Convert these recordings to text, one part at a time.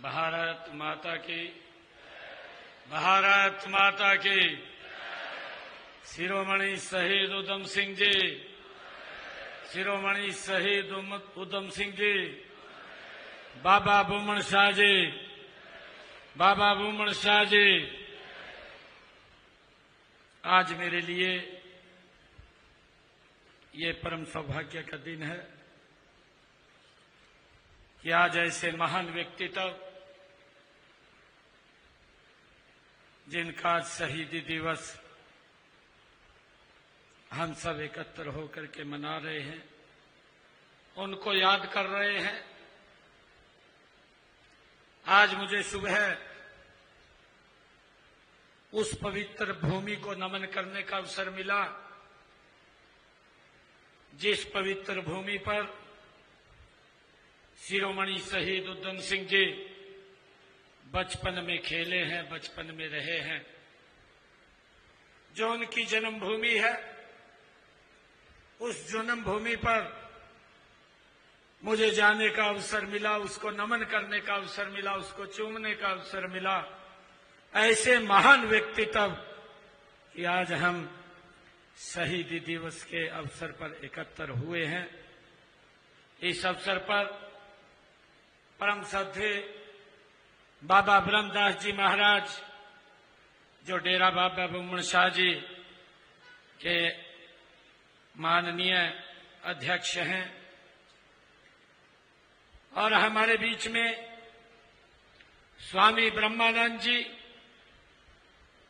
भारत माता की, भारत माता की। शिरोमणि शहीद उधम सिंह जी, शिरोमणि शहीद उधम सिंह जी, बाबा बुमन शाह जी, बाबा बुमन शाह जी। आज मेरे लिए ये परम सौभाग्य का दिन है कि आज ऐसे महान व्यक्तित्व जिनका शहीदी दिवस हम सब एकत्र होकर के मना रहे हैं, उनको याद कर रहे हैं। आज मुझे सुबह उस पवित्र भूमि को नमन करने का अवसर मिला जिस पवित्र भूमि पर शिरोमणि शहीद उधम सिंह जी बचपन में खेले हैं, बचपन में रहे हैं। जो उनकी जन्मभूमि है, उस जन्मभूमि पर मुझे जाने का अवसर मिला, उसको नमन करने का अवसर मिला, उसको चूमने का अवसर मिला। ऐसे महान व्यक्तित्व कि आज हम शहीदी दिवस के अवसर पर एकत्र हुए हैं। इस अवसर पर परम श्रद्धेय बाबा ब्रह्मदास जी महाराज, जो डेरा बाबा बुमन शाह जी के माननीय अध्यक्ष हैं, और हमारे बीच में स्वामी ब्रह्मानंद जी,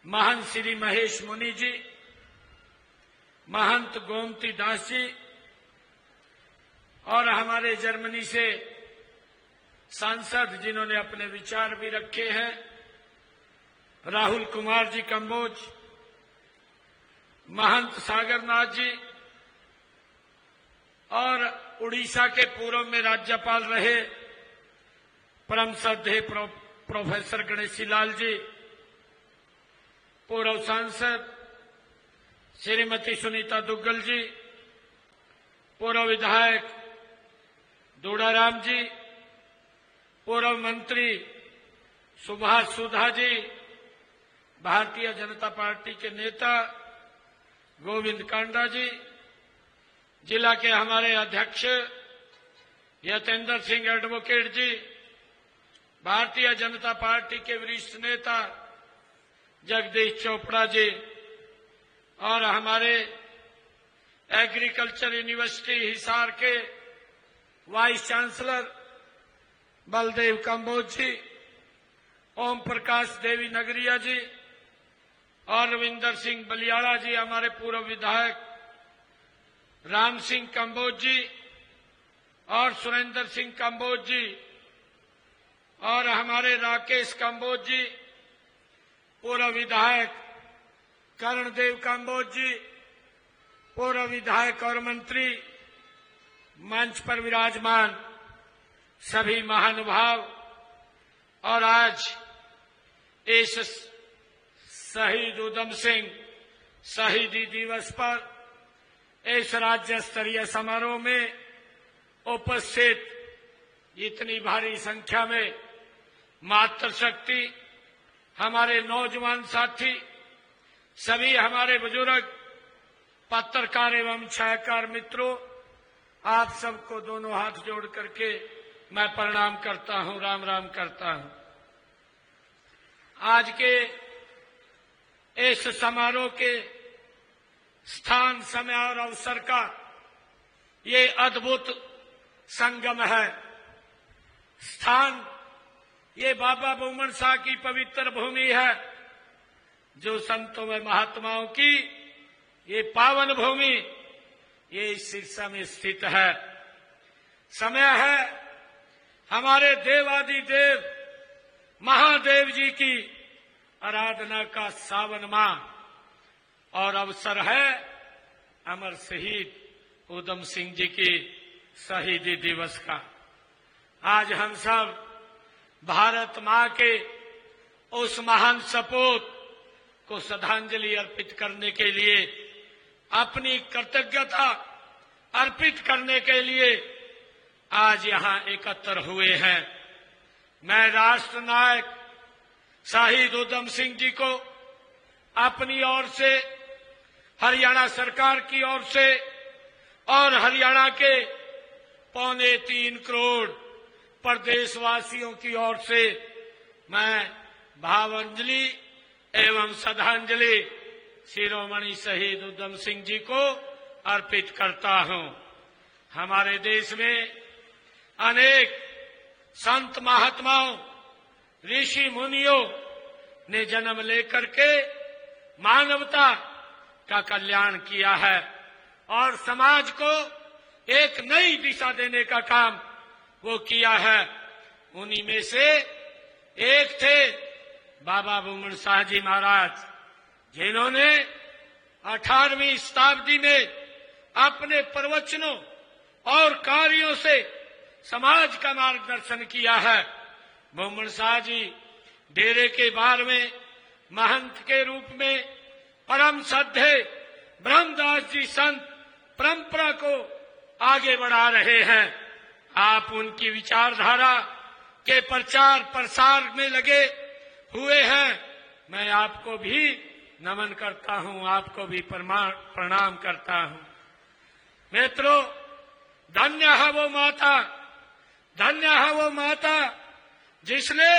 महंत श्री महेश मुनि जी, महंत गोमती दास जी, और हमारे जर्मनी से सांसद जिन्होंने अपने विचार भी रखे हैं, राहुल कुमार जी कंबोज, महंत सागरनाथ जी, और उड़ीसा के पूर्व में राज्यपाल रहे परम श्रद्धेय प्रोफेसर गणेशी लाल जी, पूर्व सांसद श्रीमती सुनीता दुग्गल जी, पूर्व विधायक दूड़ाराम जी, पूर्व मंत्री सुभाष सुधा जी, भारतीय जनता पार्टी के नेता गोविंद कांडा जी, जिला के हमारे अध्यक्ष यतेंद्र सिंह एडवोकेट जी, भारतीय जनता पार्टी के वरिष्ठ नेता जगदीश चोपड़ा जी, और हमारे एग्रीकल्चर यूनिवर्सिटी हिसार के वाइस चांसलर बलदेव कंबोज जी, ओम प्रकाश देवी नगरिया जी, और रविंदर सिंह बलियाड़ा जी, हमारे पूर्व विधायक राम सिंह कंबोज जी, और सुरेंद्र सिंह कंबोज जी, और हमारे राकेश कंबोज जी, पूर्व विधायक कर्णदेव कंबोज जी, पूर्व विधायक और मंत्री, मंच पर विराजमान सभी महानुभाव, और आज इस शहीद उधम सिंह शहीदी दिवस पर इस राज्य स्तरीय समारोह में उपस्थित इतनी भारी संख्या में मातृशक्ति, हमारे नौजवान साथी, सभी हमारे बुजुर्ग, पत्रकार एवं छायाकार मित्रों, आप सबको दोनों हाथ जोड़ करके मैं प्रणाम करता हूं, राम राम करता हूं। आज के इस समारोह के स्थान, समय और अवसर का ये अद्भुत संगम है। स्थान ये बाबा बुमन शाह की पवित्र भूमि है, जो संतों में महात्माओं की ये पावन भूमि, ये इस सिरसा में स्थित है। समय है हमारे देवादिदेव महादेव जी की आराधना का सावन माह, और अवसर है अमर शहीद उधम सिंह जी की शहीदी दिवस का। आज हम सब भारत मां के उस महान सपूत को श्रद्धांजलि अर्पित करने के लिए, अपनी कृतज्ञता अर्पित करने के लिए आज यहां एकत्र हुए हैं। मैं राष्ट्र नायक शहीद उधम सिंह जी को अपनी ओर से, हरियाणा सरकार की ओर से और हरियाणा के 2.25 करोड़ प्रदेशवासियों की ओर से मैं भावांजलि एवं श्रद्धांजलि शिरोमणि शहीद उधम सिंह जी को अर्पित करता हूं। हमारे देश में अनेक संत महात्माओं, ऋषि मुनियों ने जन्म लेकर के मानवता का कल्याण किया है और समाज को एक नई दिशा देने का काम वो किया है। उन्हीं में से एक थे बाबा बुमन शाह जी महाराज, जिन्होंने 18वीं शताब्दी में अपने प्रवचनों और कार्यों से समाज का मार्गदर्शन किया है। बुमन शाह जी डेरे के 12वें महंत के रूप में परम श्रद्धेय ब्रह्मदास जी संत परंपरा को आगे बढ़ा रहे हैं। आप उनकी विचारधारा के प्रचार प्रसार में लगे हुए हैं। मैं आपको भी नमन करता हूं, आपको भी प्रणाम करता हूं। मित्रों, धन्य है वो माता, धन्य है वो माता जिसने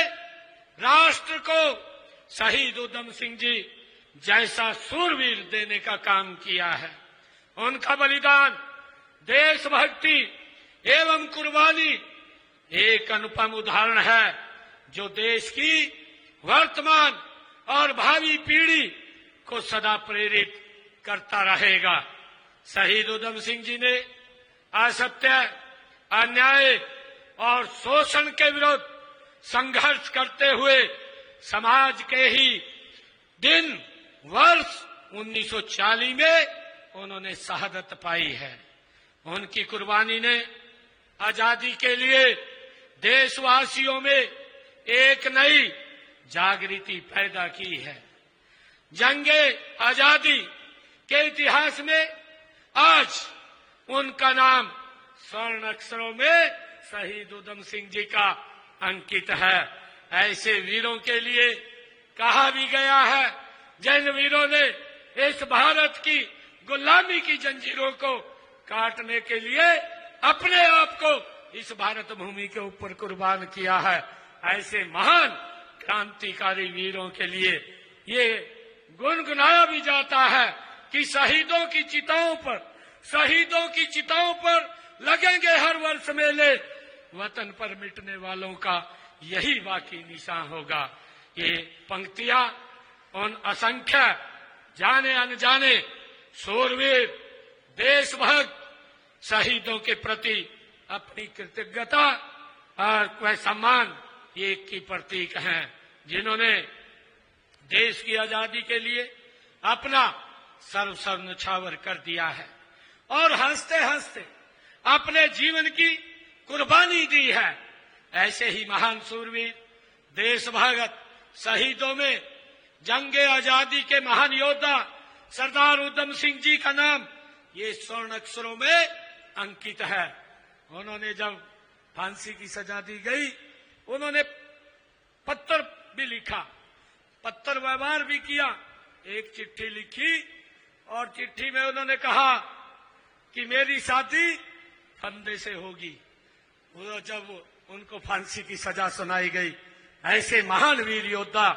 राष्ट्र को शहीद उधम सिंह जी जैसा सूरवीर देने का काम किया है। उनका बलिदान, देशभक्ति एवं कुर्बानी एक अनुपम उदाहरण है जो देश की वर्तमान और भावी पीढ़ी को सदा प्रेरित करता रहेगा। शहीद उधम सिंह जी ने असत्य, अन्याय और शोषण के विरुद्ध संघर्ष करते हुए समाज के ही दिन वर्ष 1940 में उन्होंने शहादत पाई है। उनकी कुर्बानी ने आजादी के लिए देशवासियों में एक नई जागृति पैदा की है। जंगे आजादी के इतिहास में आज उनका नाम स्वर्ण अक्षरों में शहीद उधम सिंह जी का अंकित है। ऐसे वीरों के लिए कहा भी गया है जिन वीरों ने इस भारत की गुलामी की जंजीरों को काटने के लिए अपने आप को इस भारत भूमि के ऊपर कुर्बान किया है। ऐसे महान क्रांतिकारी वीरों के लिए ये गुनगुनाया भी जाता है कि शहीदों की चिताओं पर लगेंगे हर वर्ष मेले, वतन पर मिटने वालों का यही बाकी निशान होगा। ये पंक्तियां उन असंख्य जाने अनजाने शूरवीर देशभक्त शहीदों के प्रति अपनी कृतज्ञता और सम्मान एक की प्रतीक हैं, जिन्होंने देश की आजादी के लिए अपना सर्वस्व न्यौछावर कर दिया है और हंसते हंसते अपने जीवन की कुर्बानी दी है। ऐसे ही महान शूरवीर देशभक्त शहीदों में जंगे आजादी के महान योद्धा सरदार उधम सिंह जी का नाम ये स्वर्ण अक्षरों में अंकित है। उन्होंने जब फांसी की सजा दी गई, उन्होंने पत्र भी लिखा, पत्र व्यवहार भी किया। एक चिट्ठी लिखी और चिट्ठी में उन्होंने कहा कि मेरी शादी फंदे से होगी। वो जब उनको फांसी की सजा सुनाई गई, ऐसे महान वीर योद्धा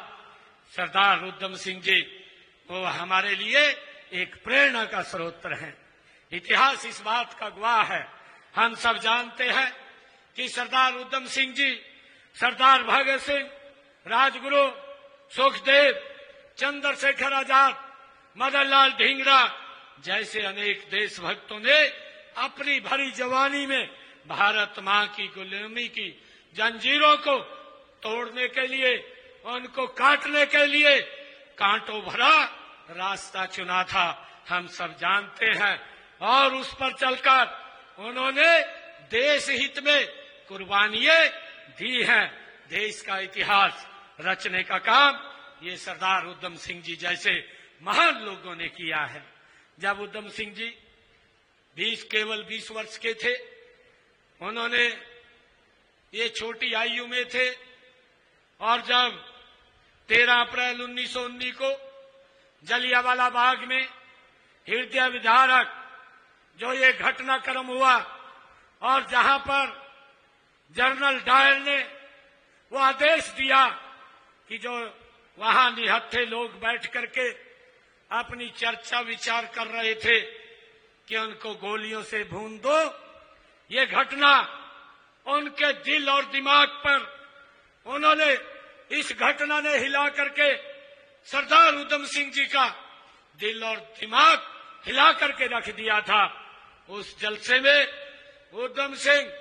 सरदार उधम सिंह जी वो हमारे लिए एक प्रेरणा का स्रोत हैं। इतिहास इस बात का गवाह है। हम सब जानते हैं कि सरदार उधम सिंह जी, सरदार भगत सिंह, राजगुरु सुखदेव, चंद्रशेखर आजाद, मदन लाल ढींगरा जैसे अनेक देशभक्तों ने अपनी भरी जवानी में भारत मां की गुलामी की जंजीरों को तोड़ने के लिए, उनको काटने के लिए कांटों भरा रास्ता चुना था। हम सब जानते हैं और उस पर चलकर उन्होंने देश हित में कुर्बानियां दी हैं। देश का इतिहास रचने का काम ये सरदार उधम सिंह जी जैसे महान लोगों ने किया है। जब उधम सिंह जी केवल 20 वर्ष के थे, उन्होंने ये छोटी आयु में थे, और जब 13 अप्रैल 1919 को जलियांवाला बाग में हृदय विदारक जो ये घटनाक्रम हुआ और जहां पर जनरल डायर ने वो आदेश दिया कि जो वहां निहत्थे लोग बैठ करके अपनी चर्चा विचार कर रहे थे कि उनको गोलियों से भून दो, ये घटना उनके दिल और दिमाग पर उन्होंने इस घटना ने हिला करके सरदार उधम सिंह जी का दिल और दिमाग हिला करके रख दिया था। उस जलसे में उधम सिंह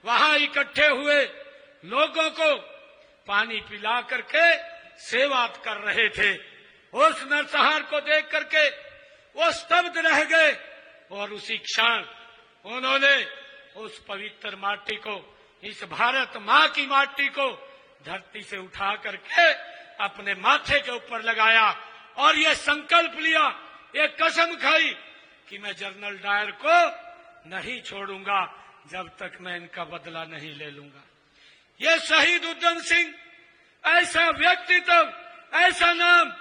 वहां इकट्ठे हुए लोगों को पानी पिला करके सेवा कर रहे थे। उस नरसंहार को देख करके वो स्तब्ध रह गए और उसी क्षण उन्होंने उस पवित्र माटी को, इस भारत मां की माटी को धरती से उठा करके अपने माथे के ऊपर लगाया और ये संकल्प लिया, ये कसम खाई कि मैं जनरल डायर को नहीं छोड़ूंगा जब तक मैं इनका बदला नहीं ले लूंगा। ये शहीद उधम सिंह ऐसा व्यक्तित्व, ऐसा नाम।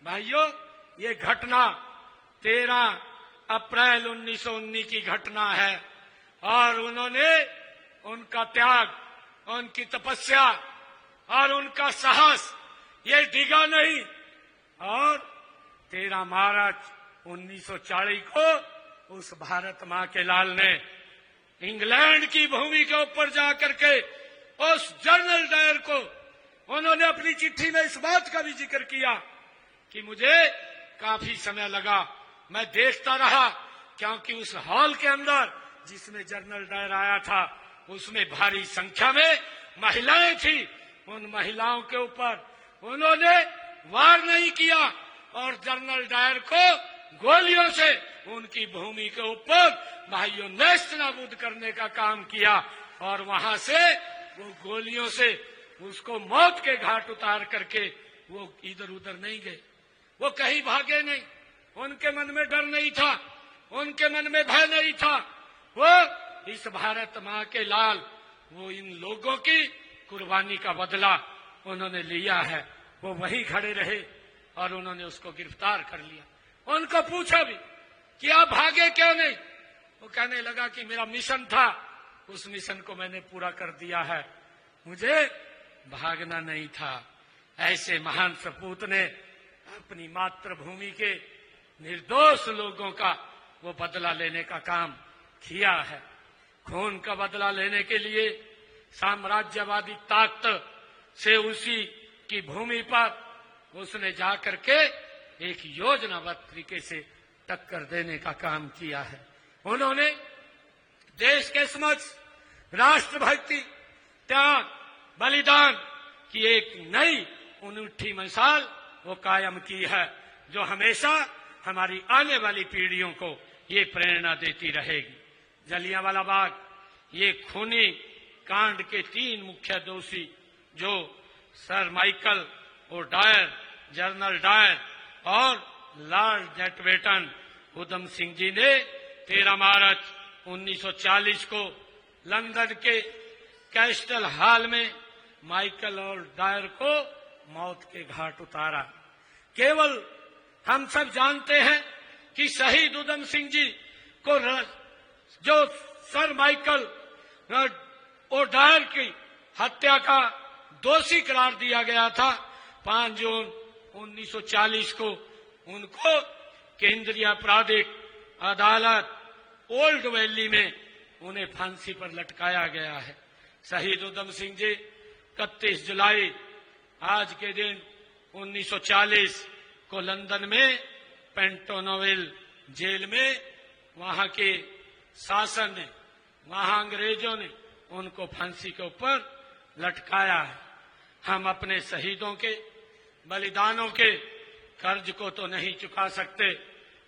भाइयों, ये घटना 13 अप्रैल 1919 की घटना है और उन्होंने उनका त्याग, उनकी तपस्या और उनका साहस ये डिगा नहीं। और 13 मार्च 1940 को उस भारत मां के लाल ने इंग्लैंड की भूमि के ऊपर जाकर के उस जनरल डायर को उन्होंने अपनी चिट्ठी में इस बात का भी जिक्र किया कि मुझे काफी समय लगा, मैं देखता रहा, क्योंकि उस हॉल के अंदर जिसमें जनरल डायर आया था उसमें भारी संख्या में महिलाएं थी। उन महिलाओं के ऊपर उन्होंने वार नहीं किया और जनरल डायर को गोलियों से उनकी भूमि के ऊपर भाइयों नेस्त नाबूद करने का काम किया और वहां से वो गोलियों से उसको मौत के घाट उतार करके वो इधर उधर नहीं गए, वो कहीं भागे नहीं, उनके मन में डर नहीं था, उनके मन में भय नहीं था। वो इस भारत मां के लाल, वो इन लोगों की कुर्बानी का बदला उन्होंने लिया है। वो वहीं खड़े रहे और उन्होंने उसको गिरफ्तार कर लिया। उनको पूछा भी कि आप भागे क्यों नहीं? वो कहने लगा कि मेरा मिशन था, उस मिशन को मैंने पूरा कर दिया है, मुझे भागना नहीं था। ऐसे महान सपूत ने अपनी मातृभूमि के निर्दोष लोगों का वो बदला लेने का काम किया है। खून का बदला लेने के लिए साम्राज्यवादी ताकत से उसी की भूमि पर उसने जाकर के एक योजनाबद्ध तरीके से टक्कर देने का काम किया है। उन्होंने देश के समक्ष राष्ट्रभक्ति, त्याग, बलिदान की एक नई अनूठी मिसाल वो कायम की है, जो हमेशा हमारी आने वाली पीढ़ियों को ये प्रेरणा देती रहेगी। जलियांवाला बाग, ये खूनी कांड के 3 मुख्य दोषी जो Sir Michael O'Dwyer, General Dyer और लॉर्ड माउंटबेटन उधम सिंह जी ने 13 मार्च 1940 को लंदन के कैस्टल हॉल में माइकल और डायर को मौत के घाट उतारा। केवल हम सब जानते हैं कि शहीद उधम सिंह जी को जो सर माइकल ओडायर की हत्या का दोषी करार दिया गया था, 5 जून 1940 को उनको केंद्रीय आपराधिक अदालत ओल्ड वैली में उन्हें फांसी पर लटकाया गया है। शहीद उधम सिंह जी 31 जुलाई आज के दिन 1940 को लंदन में पेंटोनोविल जेल में वहां के शासन ने, वहां अंग्रेजों ने उनको फांसी के ऊपर लटकाया है। हम अपने शहीदों के बलिदानों के कर्ज को तो नहीं चुका सकते,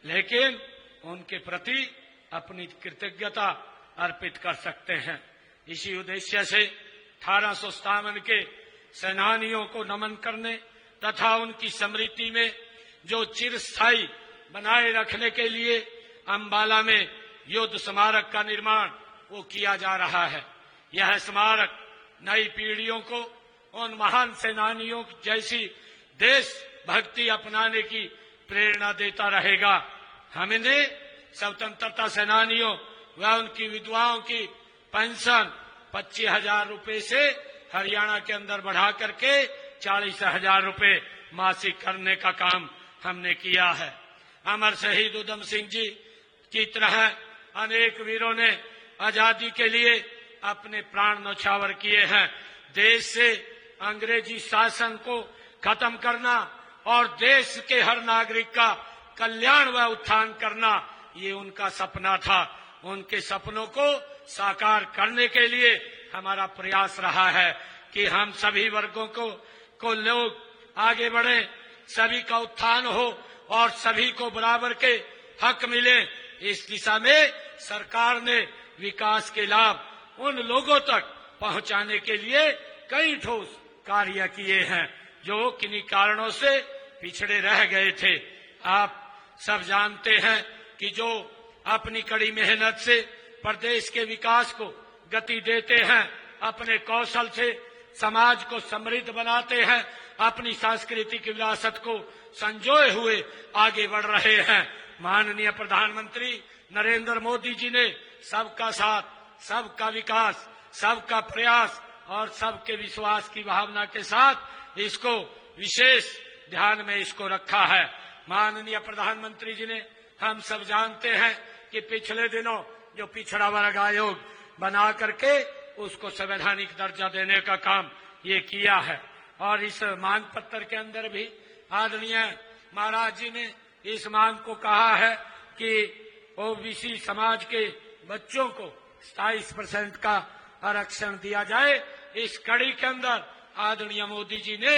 लेकिन उनके प्रति अपनी कृतज्ञता अर्पित कर सकते हैं। इसी उद्देश्य से 1857 के सेनानियों को नमन करने तथा उनकी स्मृति में जो चिरस्थायी बनाए रखने के लिए अंबाला में युद्ध स्मारक का निर्माण वो किया जा रहा है। यह स्मारक नई पीढ़ियों को उन महान सेनानियों जैसी देश भक्ति अपनाने की प्रेरणा देता रहेगा। हमने स्वतंत्रता सेनानियों व उनकी विधवाओं की पेंशन 25,000 रुपए से हरियाणा के अंदर बढ़ा करके 40,000 रुपए मासिक करने का काम हमने किया है। अमर शहीद उधम सिंह जी की तरह अनेक वीरों ने आजादी के लिए अपने प्राण न्यौछावर किए हैं। देश से अंग्रेजी शासन को खत्म करना और देश के हर नागरिक का कल्याण व उत्थान करना, ये उनका सपना था। उनके सपनों को साकार करने के लिए हमारा प्रयास रहा है कि हम सभी वर्गों को लोग आगे बढ़े, सभी का उत्थान हो और सभी को बराबर के हक मिले। इस दिशा में सरकार ने विकास के लाभ उन लोगों तक पहुंचाने के लिए कई ठोस कार्य किए हैं जो किन्हीं कारणों से पिछड़े रह गए थे। आप सब जानते हैं कि जो अपनी कड़ी मेहनत से प्रदेश के विकास को गति देते हैं, अपने कौशल से समाज को समृद्ध बनाते हैं, अपनी सांस्कृतिक विरासत को संजोए हुए आगे बढ़ रहे हैं। माननीय प्रधानमंत्री नरेंद्र मोदी जी ने सबका साथ, सबका विकास, सबका प्रयास और सबके विश्वास की भावना के साथ इसको विशेष ध्यान में इसको रखा है। माननीय प्रधानमंत्री जी ने, हम सब जानते हैं कि पिछले दिनों जो पिछड़ा वर्ग आयोग बना करके उसको संवैधानिक दर्जा देने का काम ये किया है और इस मांग पत्र के अंदर भी आदरणीय महाराज जी ने इस मांग को कहा है कि ओबीसी समाज के बच्चों को 27% का आरक्षण दिया जाए। इस कड़ी के अंदर आदरणीय मोदी जी ने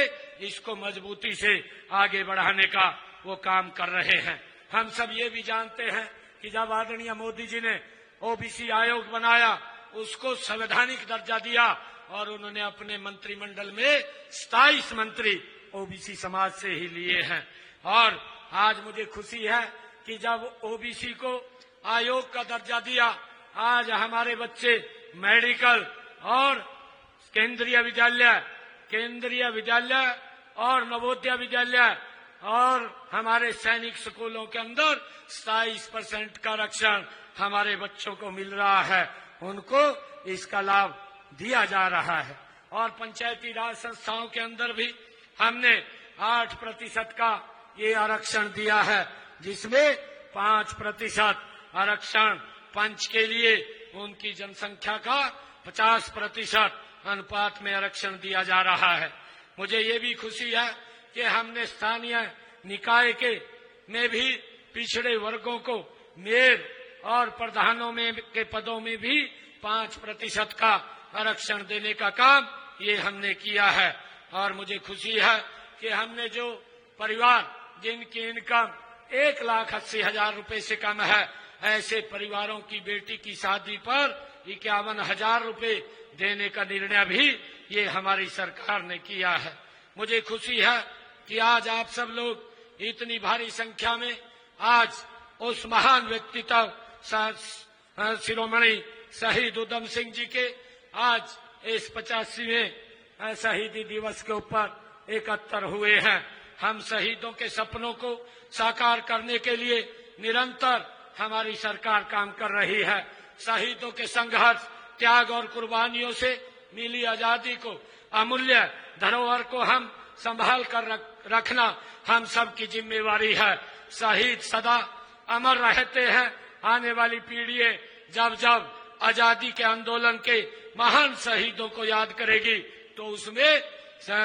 इसको मजबूती से आगे बढ़ाने का वो काम कर रहे हैं। हम सब ये भी जानते हैं कि जब आदरणीय मोदी जी ने ओबीसी आयोग बनाया, उसको संवैधानिक दर्जा दिया और उन्होंने अपने मंत्रिमंडल में 27 मंत्री ओबीसी समाज से ही लिए हैं। और आज मुझे खुशी है कि जब ओबीसी को आयोग का दर्जा दिया, आज हमारे बच्चे मेडिकल और केंद्रीय विद्यालय और नवोदय विद्यालय और हमारे सैनिक स्कूलों के अंदर 27% का आरक्षण हमारे बच्चों को मिल रहा है, उनको इसका लाभ दिया जा रहा है। और पंचायती राज संस्थाओं के अंदर भी हमने 8% का ये आरक्षण दिया है, जिसमें 5% आरक्षण पंच के लिए उनकी जनसंख्या का 50% अनुपात में आरक्षण दिया जा रहा है। मुझे ये भी खुशी है कि हमने स्थानीय निकाय में भी पिछड़े वर्गों को मेयर और प्रधानों में के पदों में भी 5% का आरक्षण देने का काम ये हमने किया है। और मुझे खुशी है कि हमने जो परिवार जिनकी इनकम 1,80,000 रुपए से कम है, ऐसे परिवारों की बेटी की शादी पर 51,000 रुपए देने का निर्णय भी ये हमारी सरकार ने किया है। मुझे खुशी है कि आज आप सब लोग इतनी भारी संख्या में आज उस महान व्यक्तित्व शिरोमणि शहीद उधम सिंह जी के आज इस 85वें शहीदी दिवस के ऊपर एकत्र हुए हैं। हम शहीदों के सपनों को साकार करने के लिए निरंतर हमारी सरकार काम कर रही है। शहीदों के संघर्ष, त्याग और कुर्बानियों से मिली आजादी को, अमूल्य धरोहर को हम संभाल कर रखना हम सब की जिम्मेवारी है। शहीद सदा अमर रहते हैं। आने वाली पीढ़ियां जब जब आजादी के आंदोलन के महान शहीदों को याद करेगी तो उसमें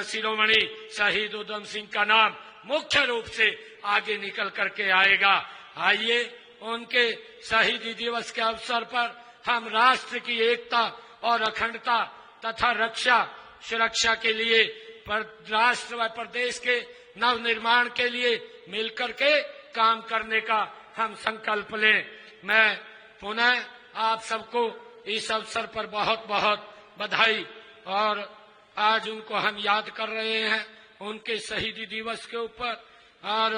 शिरोमणि शहीद उधम सिंह का नाम मुख्य रूप से आगे निकल करके आएगा। आइए उनके शहीदी दिवस के अवसर पर हम राष्ट्र की एकता और अखंडता तथा रक्षा सुरक्षा के लिए राष्ट्र व प्रदेश के नव निर्माण के लिए मिलकर के काम करने का हम संकल्प लें। मैं पुनः आप सबको इस अवसर पर बहुत बहुत बधाई, और आज उनको हम याद कर रहे हैं उनके शहीदी दिवस के ऊपर। और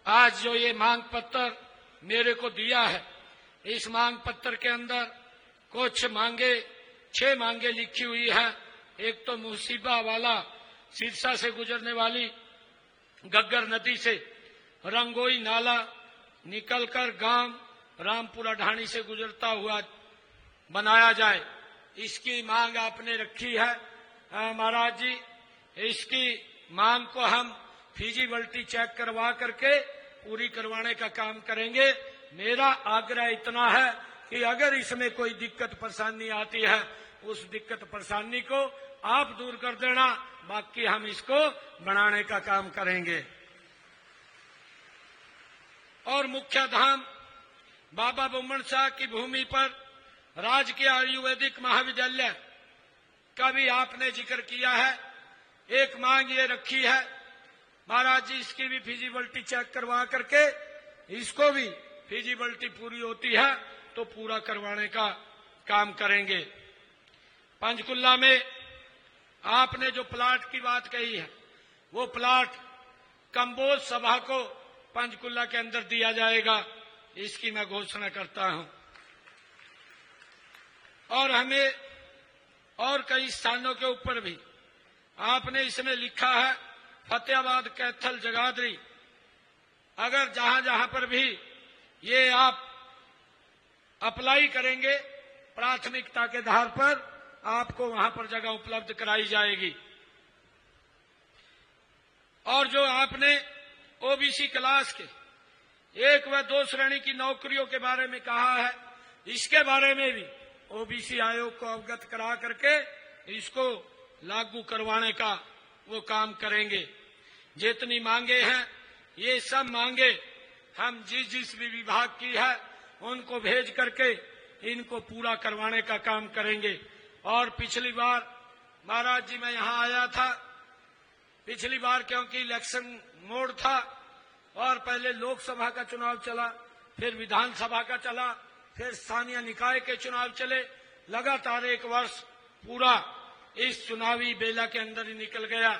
आज जो ये मांग पत्र मेरे को दिया है, इस मांग पत्र के अंदर कुछ मांगे 6 मांगे लिखी हुई है एक तो मुसीबा वाला सिरसा से गुजरने वाली गग्गर नदी से रंगोई नाला निकलकर गांव रामपुरा ढाणी से गुजरता हुआ बनाया जाए, इसकी मांग आपने रखी है महाराज जी। इसकी मांग को हम फिजिबिलिटी चेक करवा करके पूरी करवाने का काम करेंगे। मेरा आग्रह इतना है कि अगर इसमें कोई दिक्कत परेशानी आती है, उस दिक्कत परेशानी को आप दूर कर देना, बाकी हम इसको बनाने का काम करेंगे। और मुख्य धाम बाबा बुम्मन शाह की भूमि पर राजकीय आयुर्वेदिक महाविद्यालय का भी आपने जिक्र किया है। एक मांग ये रखी है महाराज जी, इसकी भी फिजिबिलिटी चेक करवा करके इसको भी फिजिबिलिटी पूरी होती है तो पूरा करवाने का काम करेंगे। पंचकुला में आपने जो प्लाट की बात कही है, वो प्लाट कंबोज सभा को पंचकुला के अंदर दिया जाएगा, इसकी मैं घोषणा करता हूं। और हमें और कई स्थानों के ऊपर भी आपने इसमें लिखा है, फतेहाबाद, कैथल, जगाधरी, अगर जहां जहां पर भी ये आप अप्लाई करेंगे प्राथमिकता के आधार पर आपको वहां पर जगह उपलब्ध कराई जाएगी। और जो आपने ओबीसी क्लास के 1 व 2 श्रेणी की नौकरियों के बारे में कहा है, इसके बारे में भी ओबीसी आयोग को अवगत करा करके इसको लागू करवाने का वो काम करेंगे। जितनी मांगे हैं ये सब मांगे हम जिस भी विभाग की है उनको भेज करके इनको पूरा करवाने का काम करेंगे। और पिछली बार महाराज जी मैं यहां आया था, पिछली बार क्योंकि इलेक्शन मोड था और पहले लोकसभा का चुनाव चला, फिर विधानसभा का चला, फिर स्थानीय निकाय के चुनाव चले, लगातार 1 वर्ष पूरा इस चुनावी बेला के अंदर ही निकल गया।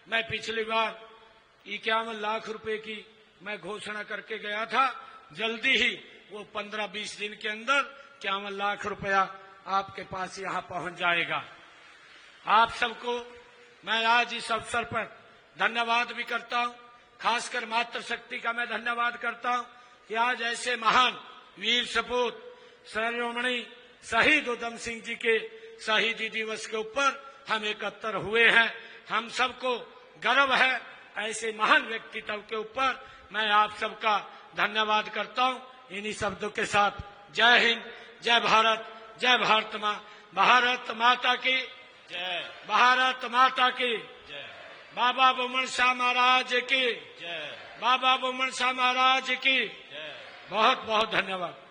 मैं पिछली बार 51 लाख रुपए की मैं घोषणा करके गया था, जल्दी ही वो 15-20 दिन के अंदर 51 लाख रुपया आपके पास यहां पहुंच जाएगा। आप सबको मैं आज इस अवसर पर धन्यवाद भी करता हूं, खासकर मातृशक्ति का मैं धन्यवाद करता हूं कि आज ऐसे महान वीर सपूत शिरोमणि शहीद उधम सिंह जी के शहीदी दिवस के ऊपर हम एकत्र हुए हैं। हम सबको गर्व है ऐसे महान व्यक्तित्व के ऊपर। मैं आप सबका धन्यवाद करता हूं। इन्हीं शब्दों के साथ जय हिंद, जय भारत, जय भारत माता की जय, भारत माता की जय, बाबा बुम्मन शाह महाराज की जय, बाबा बुम्मन शाह महाराज की जय। बहुत बहुत धन्यवाद।